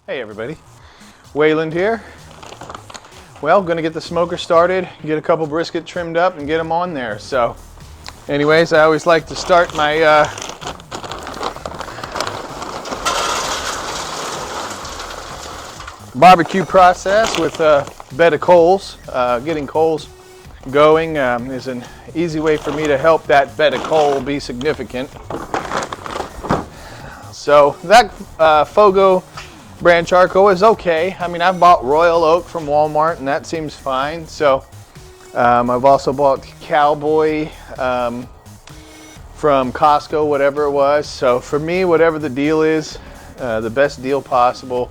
Hey everybody, Wayland here. Well, gonna get the smoker started, get a couple brisket trimmed up and get them on there. So anyways, I always like to start my barbecue process with a bed of coals. Getting coals going is an easy way for me to help that bed of coal be significant. So that Fogo brand charcoal is okay. I mean, I've bought Royal Oak from Walmart and that seems fine. So I've also bought Cowboy from Costco, whatever it was. So for me, whatever the deal is, the best deal possible.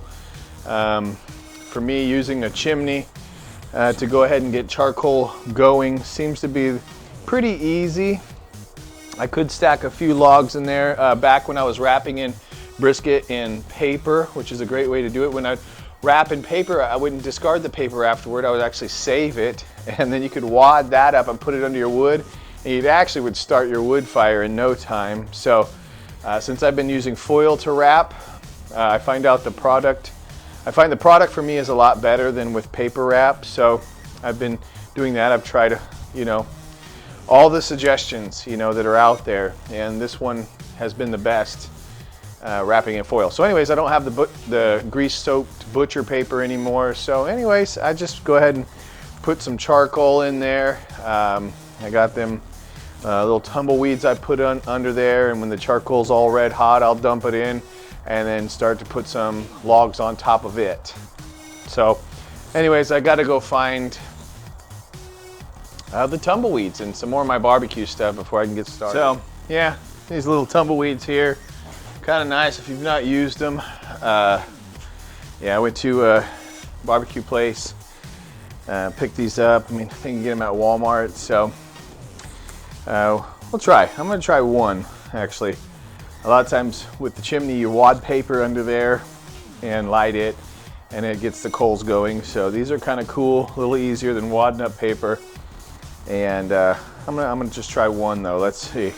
For me, using a chimney to go ahead and get charcoal going seems to be pretty easy. I could stack a few logs in there back when I was wrapping in brisket in paper, which is a great way to do it. When I wrap in paper, I wouldn't discard the paper afterward. I would actually save it, and then you could wad that up and put it under your wood, and you actually would start your wood fire in no time. So since I've been using foil to wrap, I find the product for me is a lot better than with paper wrap. So I've been doing that. I've tried, all the suggestions, that are out there, and this one has been the best. Wrapping in foil. So anyways, I don't have the grease-soaked butcher paper anymore. So anyways, I just go ahead and put some charcoal in there. I got them little tumbleweeds I put under there, and when the charcoal's all red hot, I'll dump it in and then start to put some logs on top of it. So anyways, I got to go find the tumbleweeds and some more of my barbecue stuff before I can get started. So yeah, these little tumbleweeds here. Kind of nice if you've not used them. Yeah, I went to a barbecue place, picked these up. I mean, I think you can get them at Walmart. So we'll try. I'm gonna try one actually. A lot of times with the chimney, you wad paper under there and light it, and it gets the coals going. So these are kind of cool, a little easier than wadding up paper. And I'm gonna just try one though. Let's see.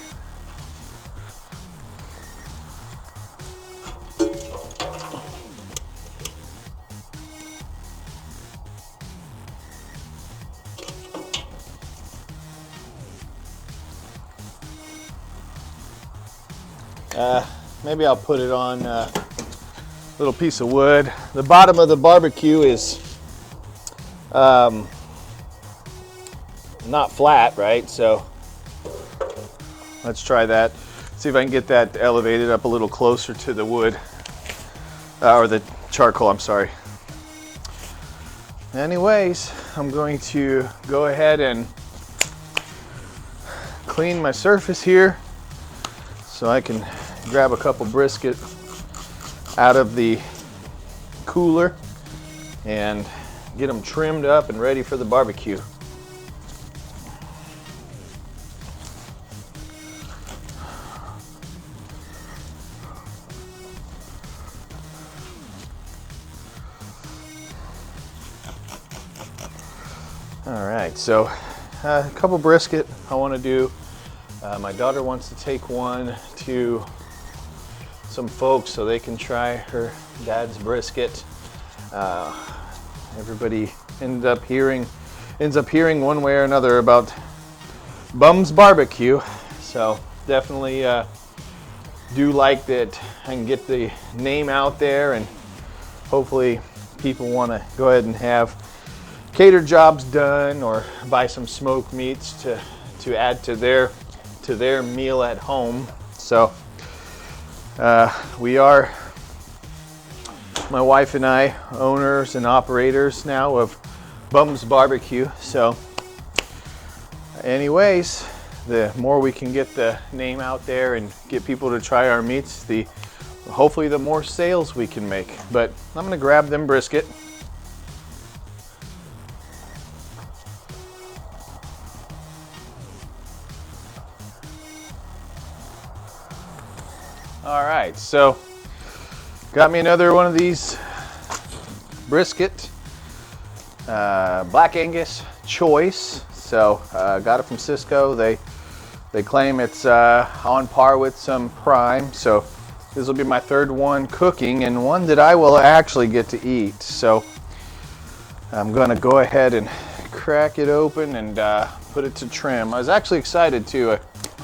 Maybe I'll put it on a little piece of wood. The bottom of the barbecue is not flat, right? So let's try that. See if I can get that elevated up a little closer to the wood, or the charcoal, I'm sorry. Anyways, I'm going to go ahead and clean my surface here so I can grab a couple brisket out of the cooler and get them trimmed up and ready for the barbecue. All right, so a couple brisket I want to do. My daughter wants to take one to some folks so they can try her dad's brisket. Everybody ends up hearing one way or another about Bum's Barbecue. So definitely do like that I can get the name out there, and hopefully people want to go ahead and have cater jobs done or buy some smoked meats to add to their meal at home. So we are, my wife and I, owners and operators now of Bum's Barbecue. So anyways, the more we can get the name out there and get people to try our meats, hopefully the more sales we can make. But I'm gonna grab them brisket. All right, so got me another one of these brisket, Black Angus choice. So got it from Cisco. They claim it's on par with some prime. So This will be my third one cooking, and one that I will actually get to eat. So I'm going to go ahead and crack it open and put it to trim. I was actually excited too. I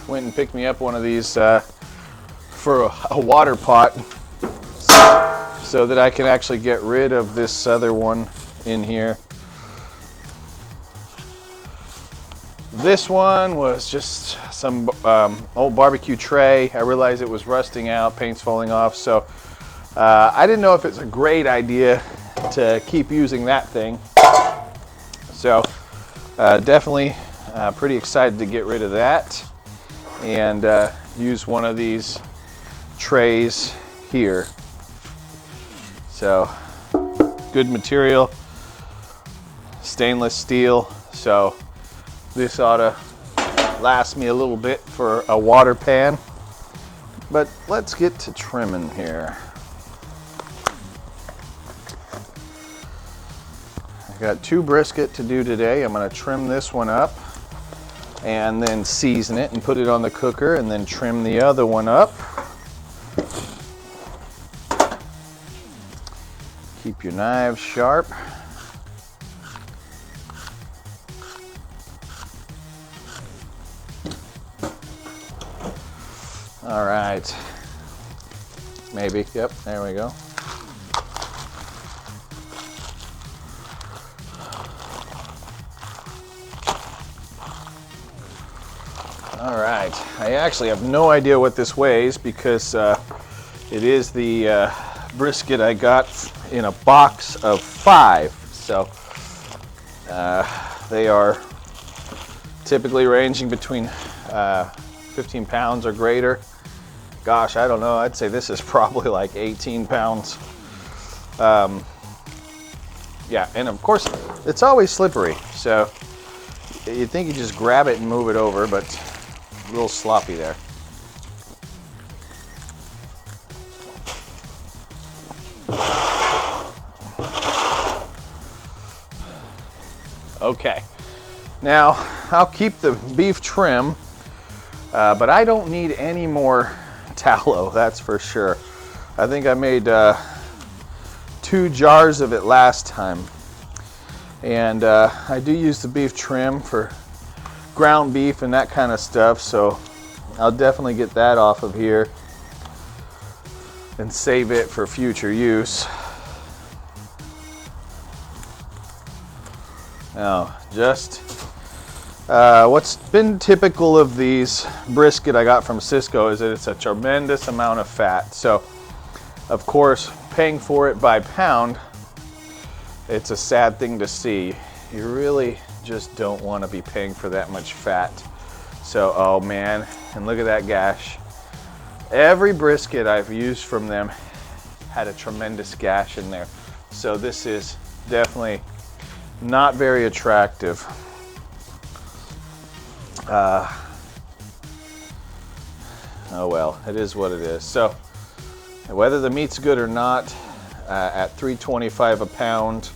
went and picked me up one of these for a water pot so that I can actually get rid of this other one in here. This one was just some old barbecue tray. I realized it was rusting out, paint's falling off, so I didn't know if it's a great idea to keep using that thing. So definitely pretty excited to get rid of that and use one of these trays here. So good material, stainless steel, so this ought to last me a little bit for a water pan. But let's get to trimming here. I got 2 brisket to do today. I'm going to trim this one up and then season it and put it on the cooker and then trim the other one up. Keep your knives sharp. All right, maybe, yep, there we go. All right, I actually have no idea what this weighs because it is the brisket I got in a box of 5. So they are typically ranging between 15 pounds or greater. Gosh, I don't know. I'd say this is probably like 18 pounds. Yeah, and of course, it's always slippery. So you'd think you just grab it and move it over, but a little sloppy there. Okay, now I'll keep the beef trim, but I don't need any more tallow, that's for sure. I think I made 2 jars of it last time, and I do use the beef trim for ground beef and that kind of stuff, so I'll definitely get that off of here and save it for future use. Now, just what's been typical of these brisket I got from Cisco is that it's a tremendous amount of fat. So, of course, paying for it by pound, it's a sad thing to see. You really just don't want to be paying for that much fat. So, oh man, and look at that gash. Every brisket I've used from them had a tremendous gash in there. So this is definitely not very attractive. Oh well, it is what it is. So whether the meat's good or not, at $3.25 a pound,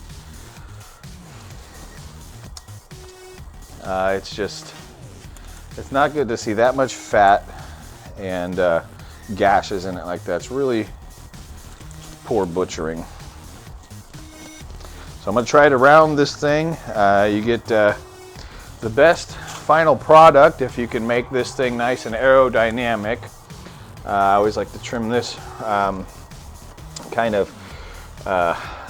it's not good to see that much fat and gashes in it like that. It's really poor butchering. So I'm going to try to round this thing. You get the best final product if you can make this thing nice and aerodynamic. I always like to trim this kind of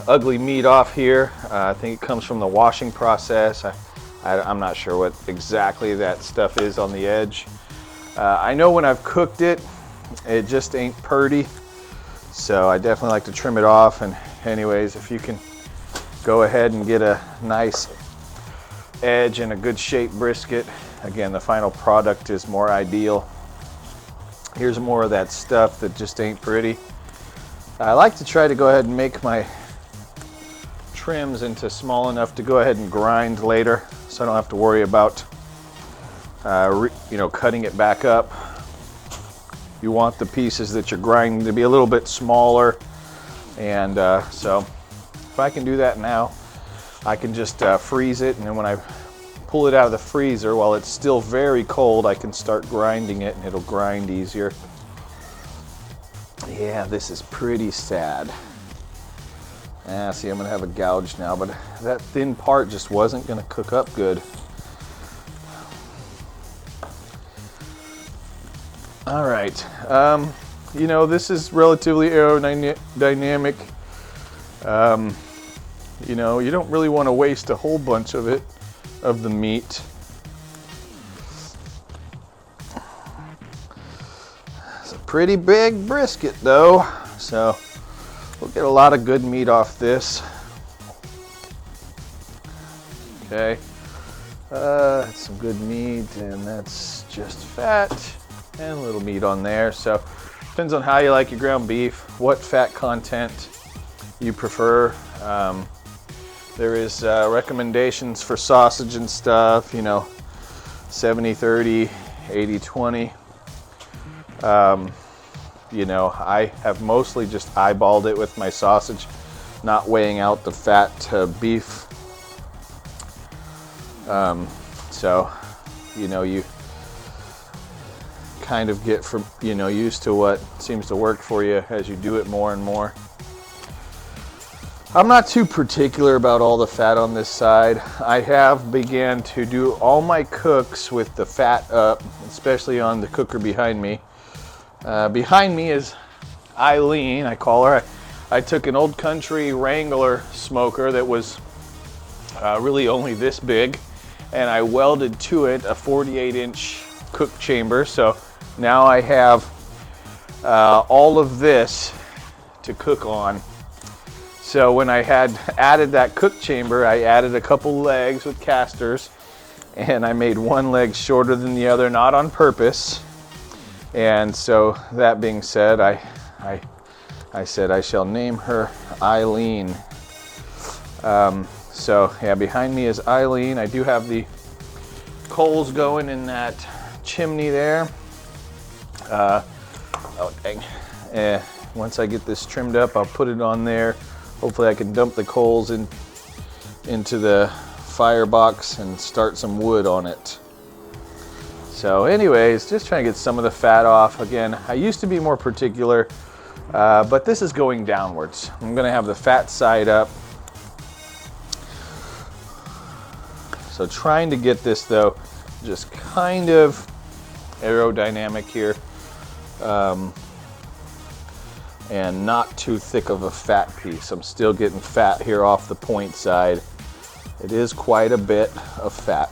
ugly meat off here. I think it comes from the washing process. I'm not sure what exactly that stuff is on the edge. I know when I've cooked it, it just ain't purty. So I definitely like to trim it off. And anyways, if you can go ahead and get a nice edge and a good shaped brisket, again, the final product is more ideal. Here's more of that stuff that just ain't pretty. I like to try to go ahead and make my trims into small enough to go ahead and grind later, so I don't have to worry about cutting it back up. You want the pieces that you're grinding to be a little bit smaller, and so if I can do that now, I can just freeze it, and then when I pull it out of the freezer while it's still very cold, I can start grinding it and it'll grind easier. Yeah, this is pretty sad. See, I'm gonna have a gouge now, but that thin part just wasn't gonna cook up good. All right, you know, this is relatively aerodynamic. You know, you don't really want to waste a whole bunch of it, of the meat. It's a pretty big brisket though, so we'll get a lot of good meat off this. Okay, that's some good meat, and that's just fat and a little meat on there. So depends on how you like your ground beef, what fat content you prefer. There is recommendations for sausage and stuff, you know, 70-30, 80-20. You know, I have mostly just eyeballed it with my sausage, not weighing out the fat to beef. So, you know, you kind of get from, you know, used to what seems to work for you as you do it more and more. I'm not too particular about all the fat on this side. I have began to do all my cooks with the fat up, especially on the cooker behind me. Behind me is Eileen, I call her. I took an old country Wrangler smoker that was really only this big, and I welded to it a 48-inch cook chamber. So now I have all of this to cook on. So when I had added that cook chamber, I added a couple legs with casters, and I made one leg shorter than the other, not on purpose. And so that being said, I said I shall name her Eileen. So yeah, behind me is Eileen. I do have the coals going in that chimney there. Oh dang. Once I get this trimmed up, I'll put it on there. Hopefully I can dump the coals into the firebox and start some wood on it. So anyways, just trying to get some of the fat off. Again, I used to be more particular, but this is going downwards. I'm gonna have the fat side up. So trying to get this though, just kind of aerodynamic here. And not too thick of a fat piece. I'm still getting fat here off the point side. It is quite a bit of fat.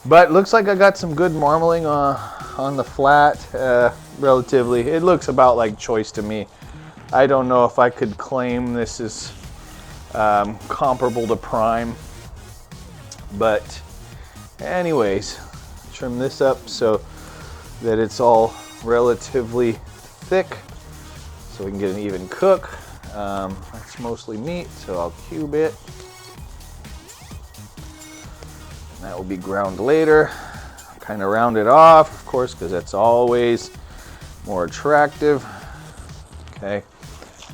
But looks like I got some good marbling on the flat, relatively. It looks about like choice to me. I don't know if I could claim this is comparable to prime. But anyways, trim this up so that it's all relatively thick, so we can get an even cook. That's mostly meat, so I'll cube it. And that will be ground later. Kind of round it off, of course, because that's always more attractive. Okay.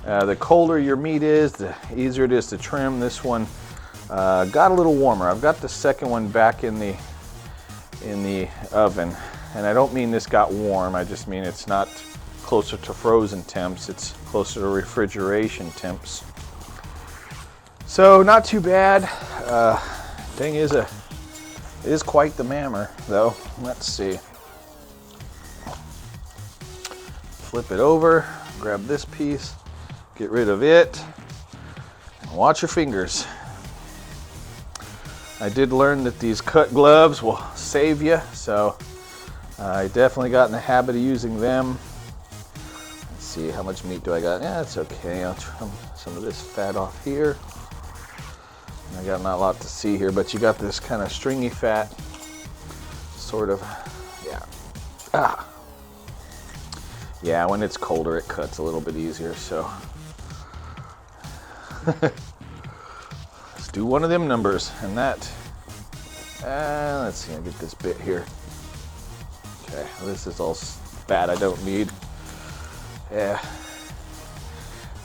The colder your meat is, the easier it is to trim. This one got a little warmer. I've got the second one back in the oven, and I don't mean this got warm. I just mean it's not closer to frozen temps, it's closer to refrigeration temps. So not too bad. Thing is, it is quite the mammer though. Let's see. Flip it over, grab this piece, get rid of it, and watch your fingers. I did learn that these cut gloves will save you, so I definitely got in the habit of using them. See how much meat do I got? Yeah, it's okay. I'll trim some of this fat off here. And I got not a lot to see here, but you got this kind of stringy fat, sort of. Yeah. Yeah, when it's colder, it cuts a little bit easier. So let's do one of them numbers, and that. Let's see. I get this bit here. Okay, this is all fat I don't need. Yeah,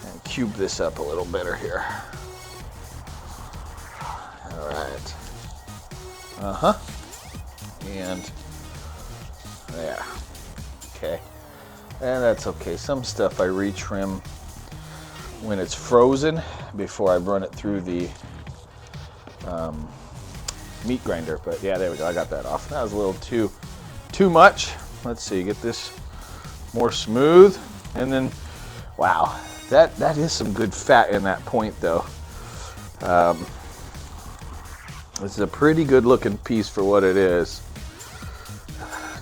and cube this up a little better here. All right. And yeah. Okay. And that's okay. Some stuff I retrim when it's frozen before I run it through the meat grinder. But yeah, there we go. I got that off. That was a little too much. Let's see, get this more smooth. And then, wow, that is some good fat in that point though. This is a pretty good looking piece for what it is.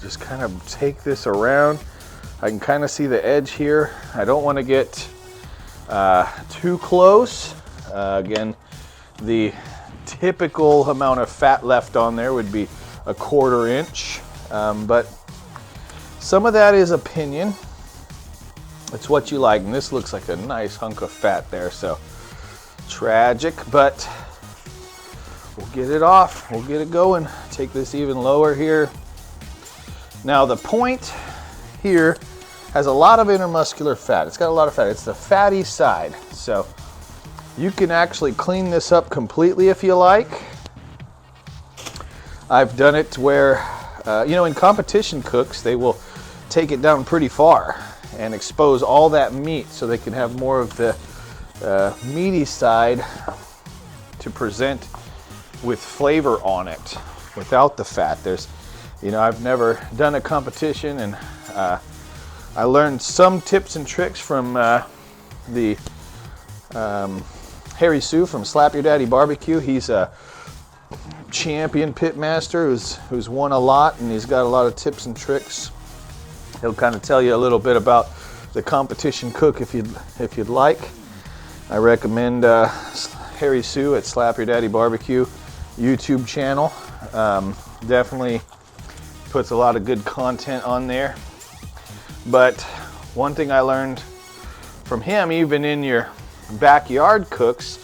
Just kind of take this around. I can kind of see the edge here. I don't want to get too close. Again, the typical amount of fat left on there would be a 1/4 inch, but some of that is opinion. It's what you like, and this looks like a nice hunk of fat there, so tragic, but we'll get it off. We'll get it going. Take this even lower here. Now the point here has a lot of intermuscular fat. It's got a lot of fat. It's the fatty side. So you can actually clean this up completely if you like. I've done it where, in competition cooks, they will take it down pretty far and expose all that meat so they can have more of the meaty side to present with flavor on it without the fat. I've never done a competition, and I learned some tips and tricks from the Harry Sue from Slap Your Daddy Barbecue. He's a champion pit master who's won a lot, and he's got a lot of tips and tricks. He'll kind of tell you a little bit about the competition cook if you'd like. I recommend Harry Sue at Slap Your Daddy Barbecue YouTube channel. Definitely puts a lot of good content on there. But one thing I learned from him, even in your backyard cooks,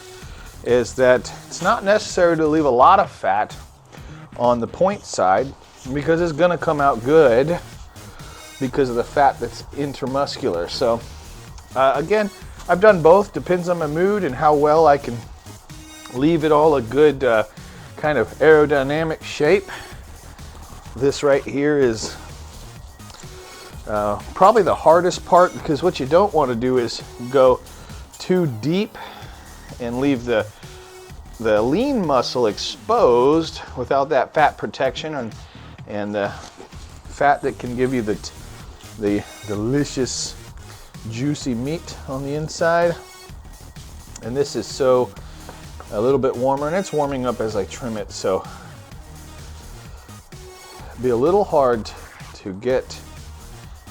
is that it's not necessary to leave a lot of fat on the point side, because it's going to come out good because of the fat that's intermuscular. So again, I've done both. Depends on my mood and how well I can leave it all a good kind of aerodynamic shape. This right here is probably the hardest part, because what you don't want to do is go too deep and leave the lean muscle exposed without that fat protection and the fat that can give you the delicious juicy meat on the inside. And this is a little bit warmer, and it's warming up as I trim it, so it'd be a little hard to get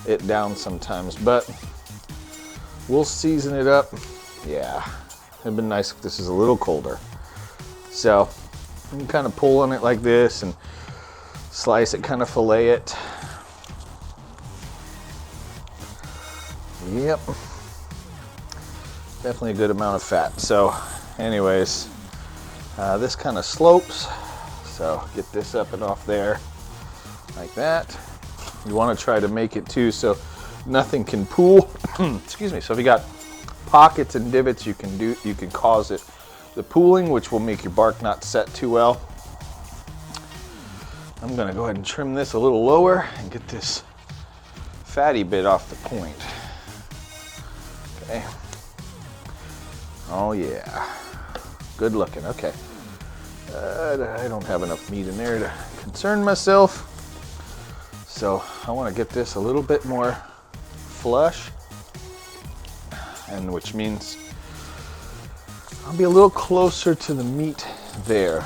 it down sometimes, but we'll season it up. Yeah, it'd been nice if this is a little colder. So you can kind of pull on it like this and slice it, kind of fillet it. Yep, definitely a good amount of fat. So anyways, this kind of slopes, so get this up and off there like that. You want to try to make it too so nothing can pool. Excuse me. So if you got pockets and divots, you can cause the pooling, which will make your bark not set too well. I'm gonna go ahead and trim this a little lower and get this fatty bit off the point. Okay. Oh yeah, good looking. Okay. I don't have enough meat in there to concern myself, so I want to get this a little bit more flush, and which means I'll be a little closer to the meat there.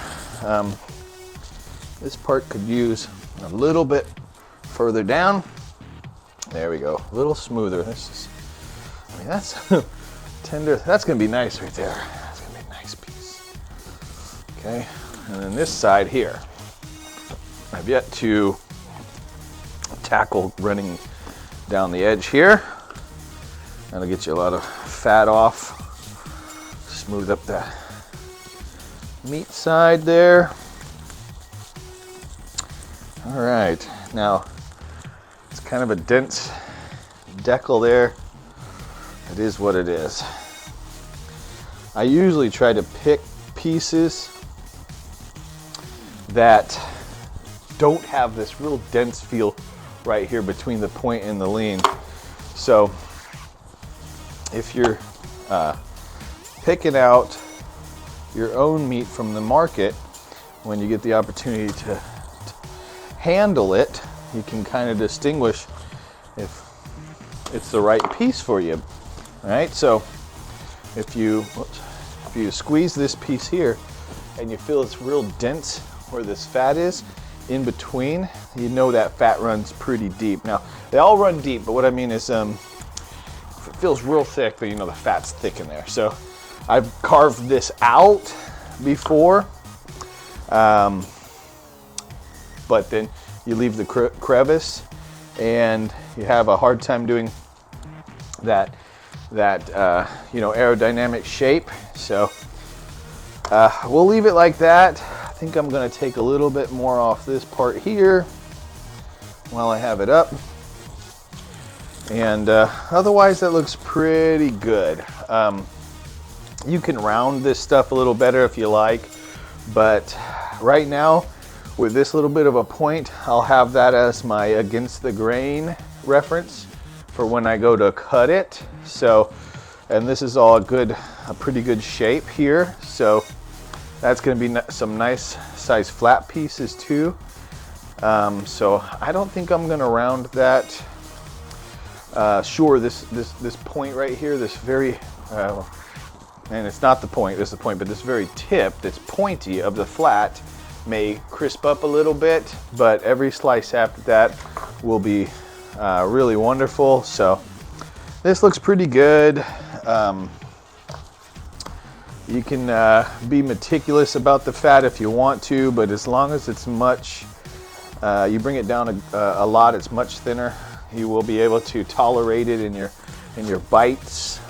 This part could use a little bit further down. There we go, a little smoother. That's tender. That's gonna be nice right there. That's gonna be a nice piece. Okay, and then this side here, I've yet to tackle running down the edge here. That'll get you a lot of fat off. Smooth up the meat side there. All right, now it's kind of a dense decal there. It is what it is. I usually try to pick pieces that don't have this real dense feel right here between the point and the lean. So if you're picking out your own meat from the market, when you get the opportunity to handle it, you can kind of distinguish if it's the right piece for you. All right, so if you squeeze this piece here and you feel it's real dense where this fat is in between, you know that fat runs pretty deep. Now, they all run deep, but what I mean is if it feels real thick, then you know the fat's thick in there. So I've carved this out before, but then you leave the crevice and you have a hard time doing that aerodynamic shape. So we'll leave it like that. I think I'm going to take a little bit more off this part here while I have it up. And otherwise that looks pretty good. You can round this stuff a little better if you like, but right now with this little bit of a point, I'll have that as my against the grain reference for when I go to cut it. So, and this is all a pretty good shape here. So that's going to be some nice size flat pieces too. So I don't think I'm going to round that. Sure, this point right here, this very, and it's not the point, this is the point, but this very tip that's pointy of the flat may crisp up a little bit, but every slice after that will be really wonderful. So this looks pretty good. You can be meticulous about the fat if you want to, but as long as it's much, you bring it down a lot, it's much thinner. You will be able to tolerate it in your bites.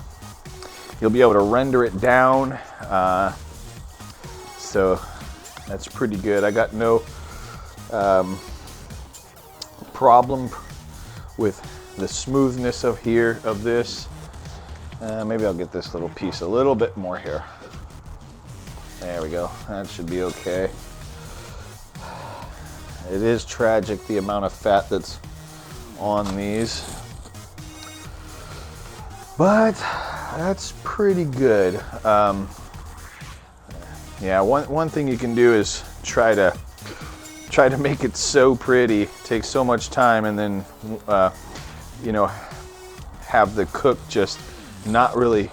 You'll be able to render it down. So that's pretty good. I got no problem with the smoothness of this. Maybe I'll get this little piece a little bit more here. There we go. That should be okay. It is tragic the amount of fat that's on these, but that's pretty good. Yeah, one thing you can do is try to make it so pretty. It takes so much time, and then have the cook just not really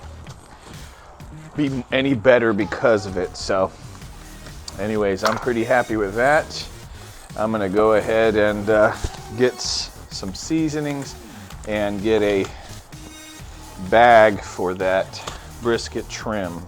be any better because of it. So anyways, I'm pretty happy with that. I'm gonna go ahead and get some seasonings and get a bag for that brisket trim.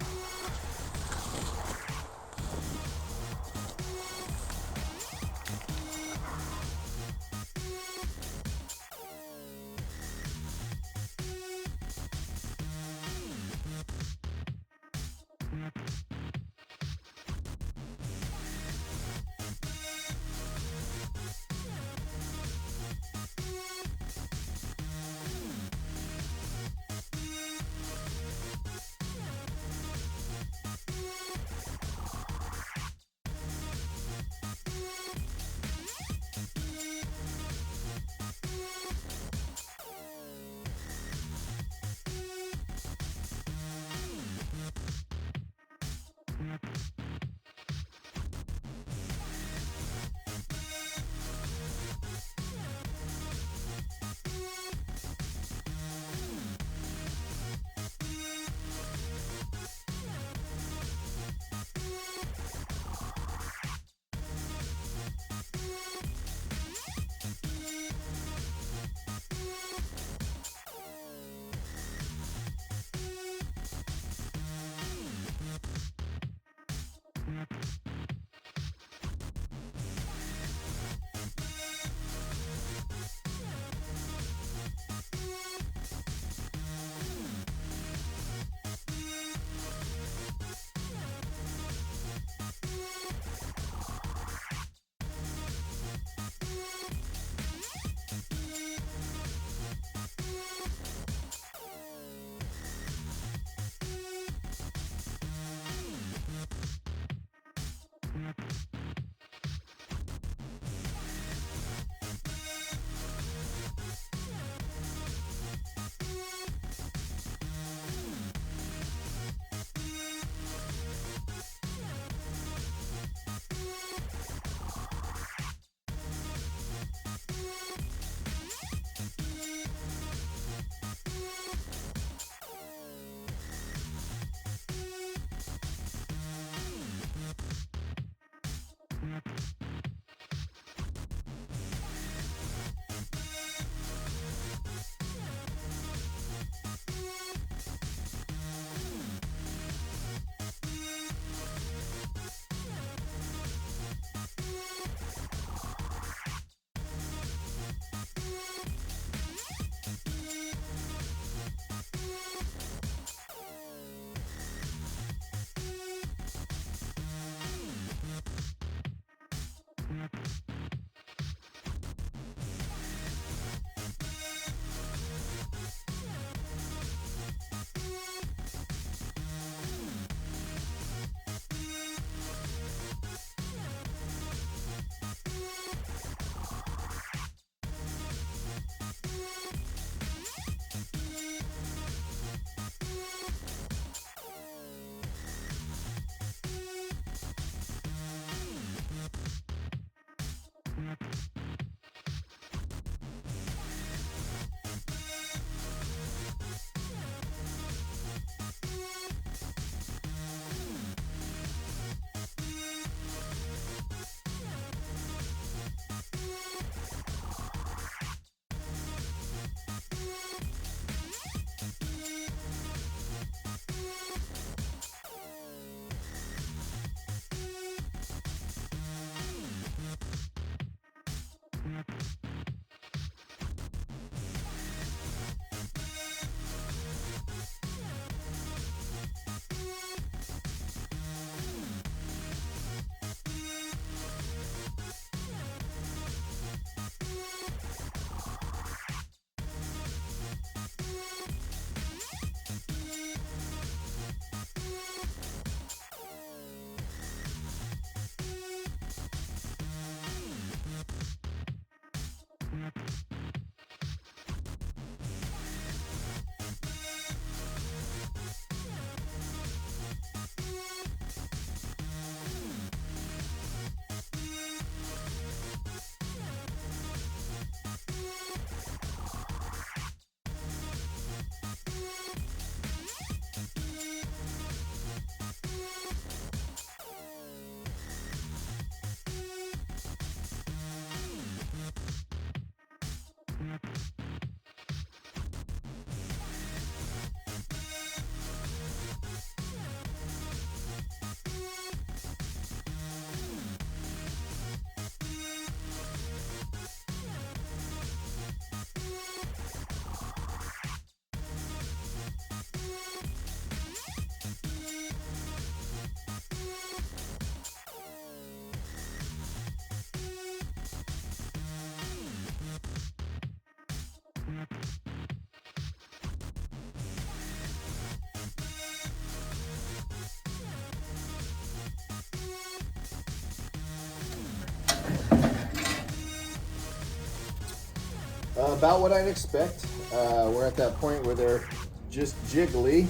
about what I'd expect. We're at that point where they're just jiggly,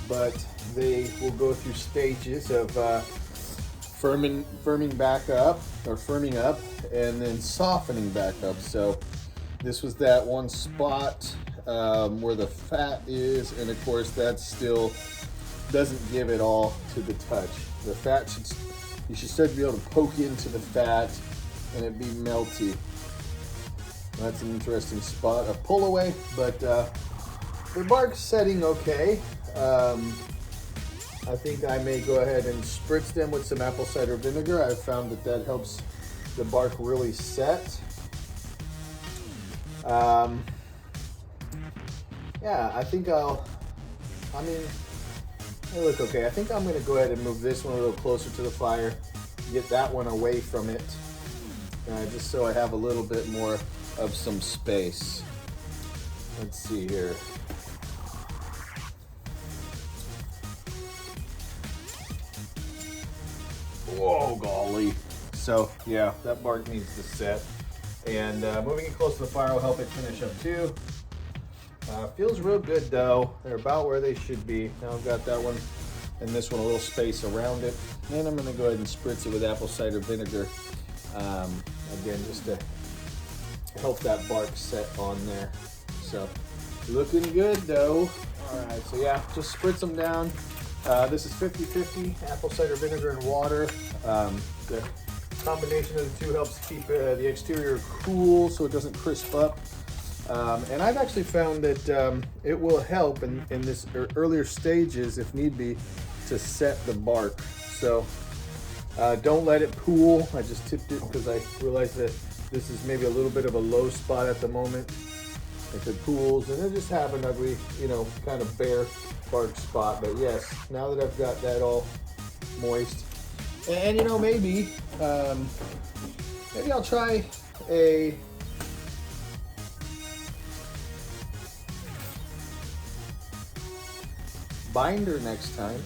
but they will go through stages of firming back up, or firming up, and then softening back up. So this was that one spot where the fat is, and of course that still doesn't give it all to the touch. The fat you should start to be able to poke into the fat and it be melty. That's an interesting spot, a pull away, but the bark's setting okay. I think I may go ahead and spritz them with some apple cider vinegar. I've found that that helps the bark really set. Yeah, I think they look okay. I think I'm gonna go ahead and move this one a little closer to the fire, get that one away from it, just so I have a little bit more of some space. Let's see here. Whoa, golly. So yeah, that bark needs to set. And moving it close to the fire will help it finish up too. Feels real good though. They're about where they should be. Now I've got that one and this one a little space around it. And I'm gonna go ahead and spritz it with apple cider vinegar. Again, just to help that bark set on there. So looking good though. All right, so yeah, just spritz them down. This is 50-50, apple cider vinegar and water. The combination of the two helps keep the exterior cool so it doesn't crisp up. And I've actually found that it will help in this earlier stages, if need be, to set the bark. So don't let it pool. I just tipped it because I realized that this is maybe a little bit of a low spot at the moment. If it pools, and it'll just have an ugly, kind of bare bark spot. But yes, now that I've got that all moist, and maybe I'll try a binder next time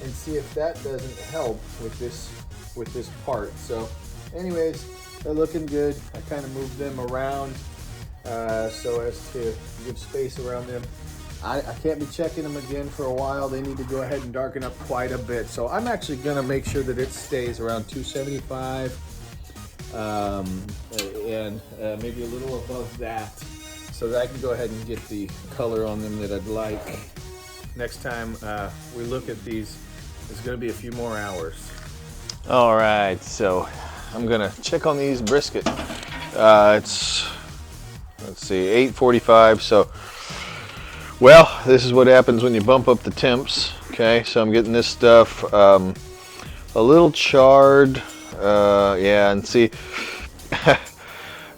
and see if that doesn't help with this part. So anyways, they're looking good. I kind of moved them around so as to give space around them. I can't be checking them again for a while. They need to go ahead and darken up quite a bit. So I'm actually gonna make sure that it stays around 275 and maybe a little above that, so that I can go ahead and get the color on them that I'd like. Next time we look at these, it's gonna be a few more hours. All right, so I'm gonna check on these brisket. It's, let's see, 8:45. So, well, this is what happens when you bump up the temps. Okay, so I'm getting this stuff a little charred. Yeah, and see,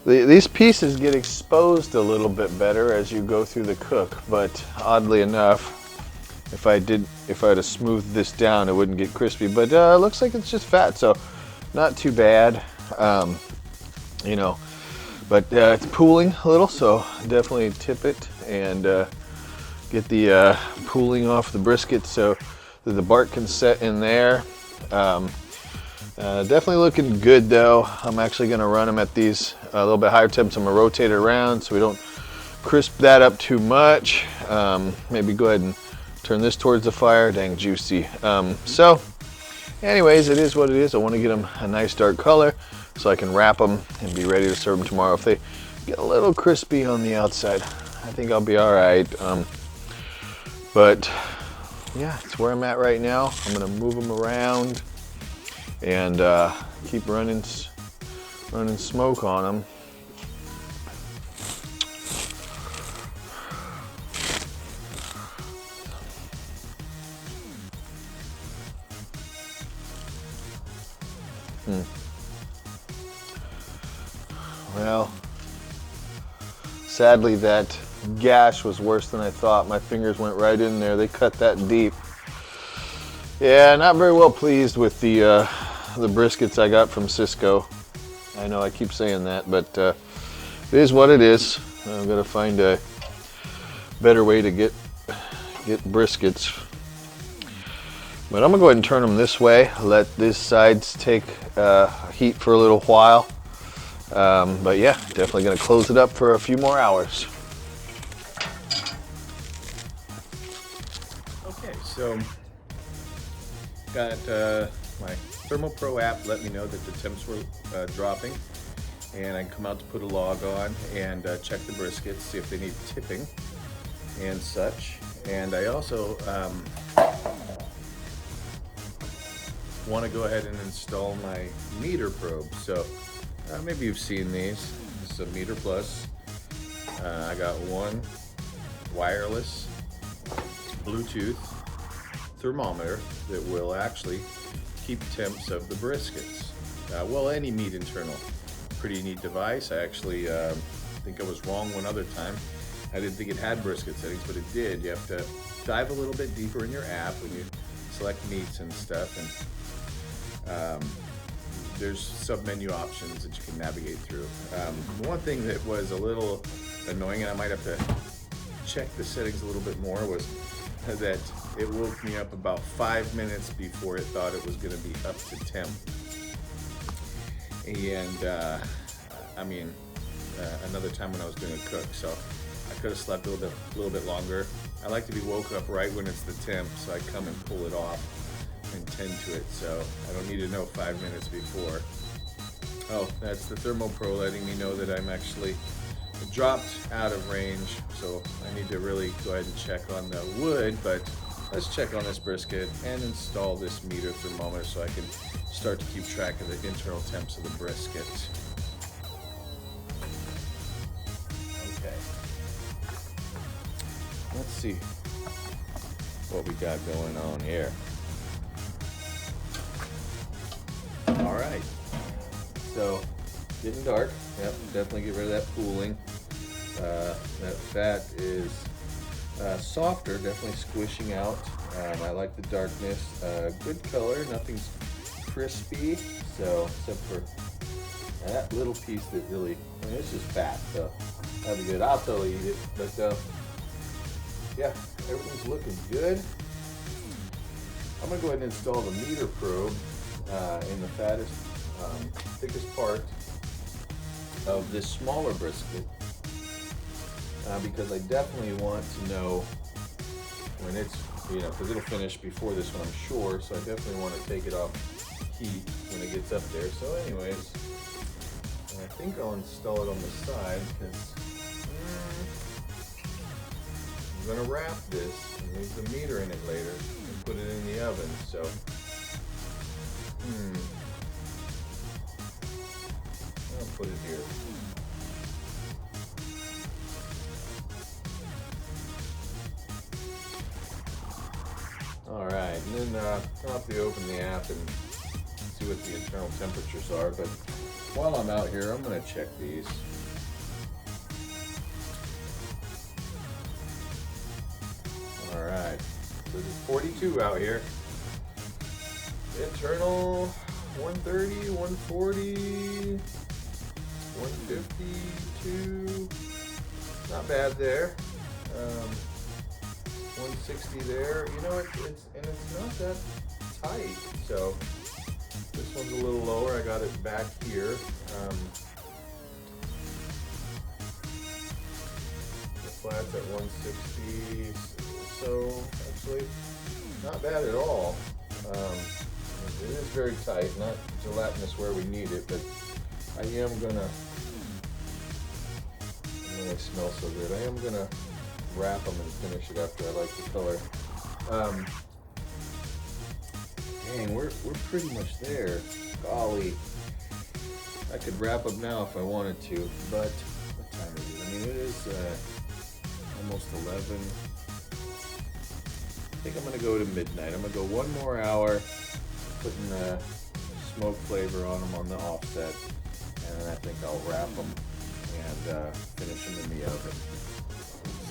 these pieces get exposed a little bit better as you go through the cook. But oddly enough, if I had to smooth this down, it wouldn't get crispy. But it looks like it's just fat, so not too bad. But it's pooling a little, so definitely tip it and get the pooling off the brisket so that the bark can set in there. Definitely looking good though. I'm actually gonna run them at these a little bit higher temps. I'm gonna rotate it around so we don't crisp that up too much. Maybe go ahead and turn this towards the fire. Dang juicy. So anyways, it is what it is. I want to get them a nice dark color so I can wrap them and be ready to serve them tomorrow. If they get a little crispy on the outside, I think I'll be all right. But yeah, it's where I'm at right now. I'm gonna move them around and keep running smoke on them. Well, sadly that gash was worse than I thought. My fingers went right in there. They cut that deep. Yeah, not very well pleased with the briskets I got from Cisco. I know I keep saying that, but it is what it is. I've got to find a better way to get briskets. But I'm gonna go ahead and turn them this way. Let these sides take heat for a little while. But yeah, definitely gonna close it up for a few more hours. Okay, so got my ThermoPro app let me know that the temps were dropping, and I come out to put a log on and check the briskets, see if they need tipping and such. And I also want to go ahead and install my meter probe. So maybe you've seen these. This is a Meter Plus. I got one wireless Bluetooth thermometer that will actually keep temps of the briskets. Well, any meat internal. Pretty neat device. I actually think I was wrong one other time. I didn't think it had brisket settings, but it did. You have to dive a little bit deeper in your app when you select meats and stuff, and there's sub-menu options that you can navigate through. One thing that was a little annoying, and I might have to check the settings a little bit more, was that it woke me up about 5 minutes before it thought it was going to be up to temp. And I mean, another time when I was doing a cook, so I could have slept a little bit longer. I like to be woke up right when it's the temp, so I come and pull it off and tend to it, so I don't need to know 5 minutes before. Oh, that's the ThermoPro letting me know that I'm actually dropped out of range, so I need to really go ahead and check on the wood, but let's check on this brisket and install this meter thermometer so I can start to keep track of the internal temps of the brisket. Okay. Let's see what we got going on here. All right. So, getting dark. Yep, definitely get rid of that pooling. That fat is softer, definitely squishing out. I like the darkness. Good color, nothing's crispy. So, except for that little piece that really, I mean, it's just fat, so that'll be good. I'll totally eat it. But yeah, everything's looking good. I'm gonna go ahead and install the meter probe in the fattest, thickest part of this smaller brisket, because I definitely want to know when it's, because it'll finish before this one, I'm sure, so I definitely want to take it off heat when it gets up there. So anyways, I think I'll install it on the side, because I'm going to wrap this and leave the meter in it later and put it in the oven. So I'll put it here. All right, and then I'll have to open the app and see what the internal temperatures are. But while I'm out here, I'm going to check these. All right, so it's 42 out here. Internal 130, 140, 152. Not bad there. 160 there. It's not that tight. So this one's a little lower. I got it back here. The flat's at 160. So actually, not bad at all. It is very tight, not gelatinous where we need it, but I am gonna. They smell so good. I am gonna wrap them and finish it after I like the color. Dang, we're pretty much there. Golly, I could wrap them now if I wanted to, but what time is it? I mean, it is almost 11. I think I'm gonna go to midnight. I'm gonna go one more hour, putting the smoke flavor on them on the offset, and then I think I'll wrap them and finish them in the oven.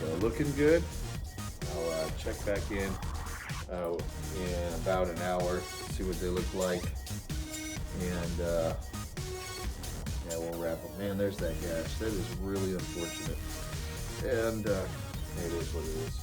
So looking good. I'll check back in about an hour, see what they look like, and yeah, we'll wrap them. Man, there's that gash. That is really unfortunate, and it is what it is.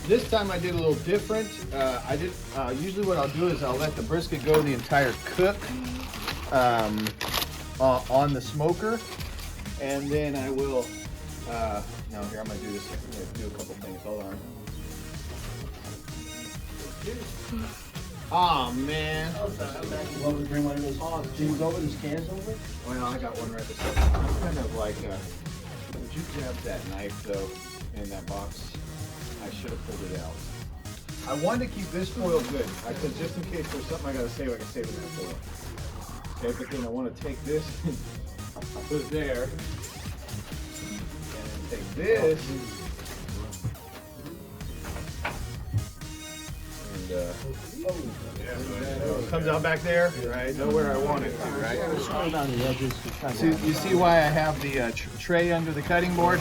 this time I did a little different. Usually what I'll do is I'll let the brisket go the entire cook on the smoker, and then I will. Now here I'm gonna do this. I'm gonna do a couple things. Hold on. Oh man. Well, we bring one of those things over, those cans over? Well, I got one right this second. I'm kind of like, would you grab that knife though in that box? I should have pulled it out. I wanted to keep this foil good, because just in case there's something I gotta save, I can save it in that foil. Okay, but then I want to take this and put it there, and then take this. It comes out back there, right? Know where I want it to, right? So you see why I have the tray under the cutting board?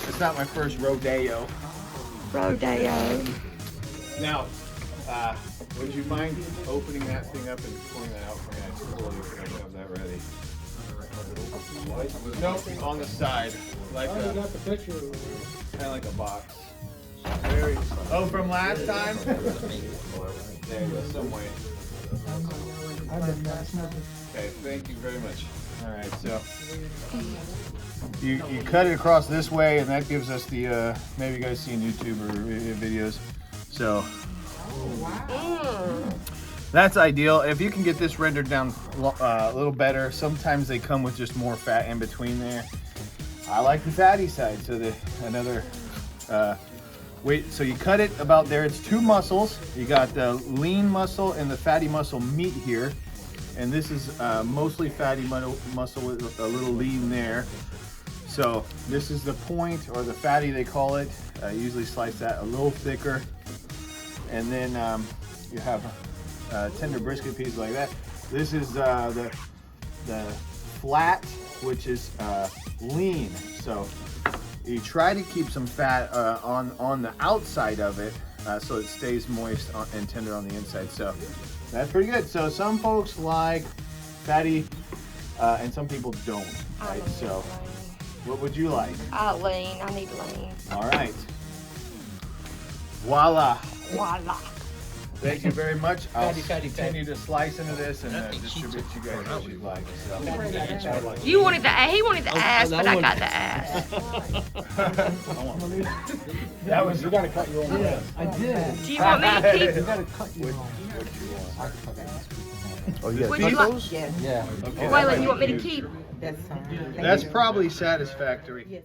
It's not my first rodeo. Now, would you mind opening that thing up and pouring that out for me? I totally forgot to have that ready. Nope, on the side, like kind of like a box. Oh, from last time? There you go, some way. Okay, thank you very much. All right, so you cut it across this way, and that gives us the maybe you guys seen YouTube or videos. So that's ideal. If you can get this rendered down a little better, sometimes they come with just more fat in between there. I like the fatty side, so another. So you cut it about there. It's two muscles. You got the lean muscle and the fatty muscle meet here. And this is mostly fatty muscle with a little lean there. So this is the point, or the fatty they call it. Usually slice that a little thicker. And then you have tender brisket pieces like that. This is the flat, which is lean. So you try to keep some fat on the outside of it, so it stays moist and tender on the inside. So that's pretty good. So some folks like fatty, and some people don't. Right? So what would you like? Lean. I need lean. All right. Voila. Voila. Thank you very much. I'll continue to slice into this and distribute you guys what you like. So. You wanted the he wanted the ass, but I got the ass. That was. You gotta cut your own. Yeah, I did. Do you want me to keep? You gotta cut your own. Oh, you Would you like? Yeah. Okay. Waylon, you want me to keep? That's probably satisfactory.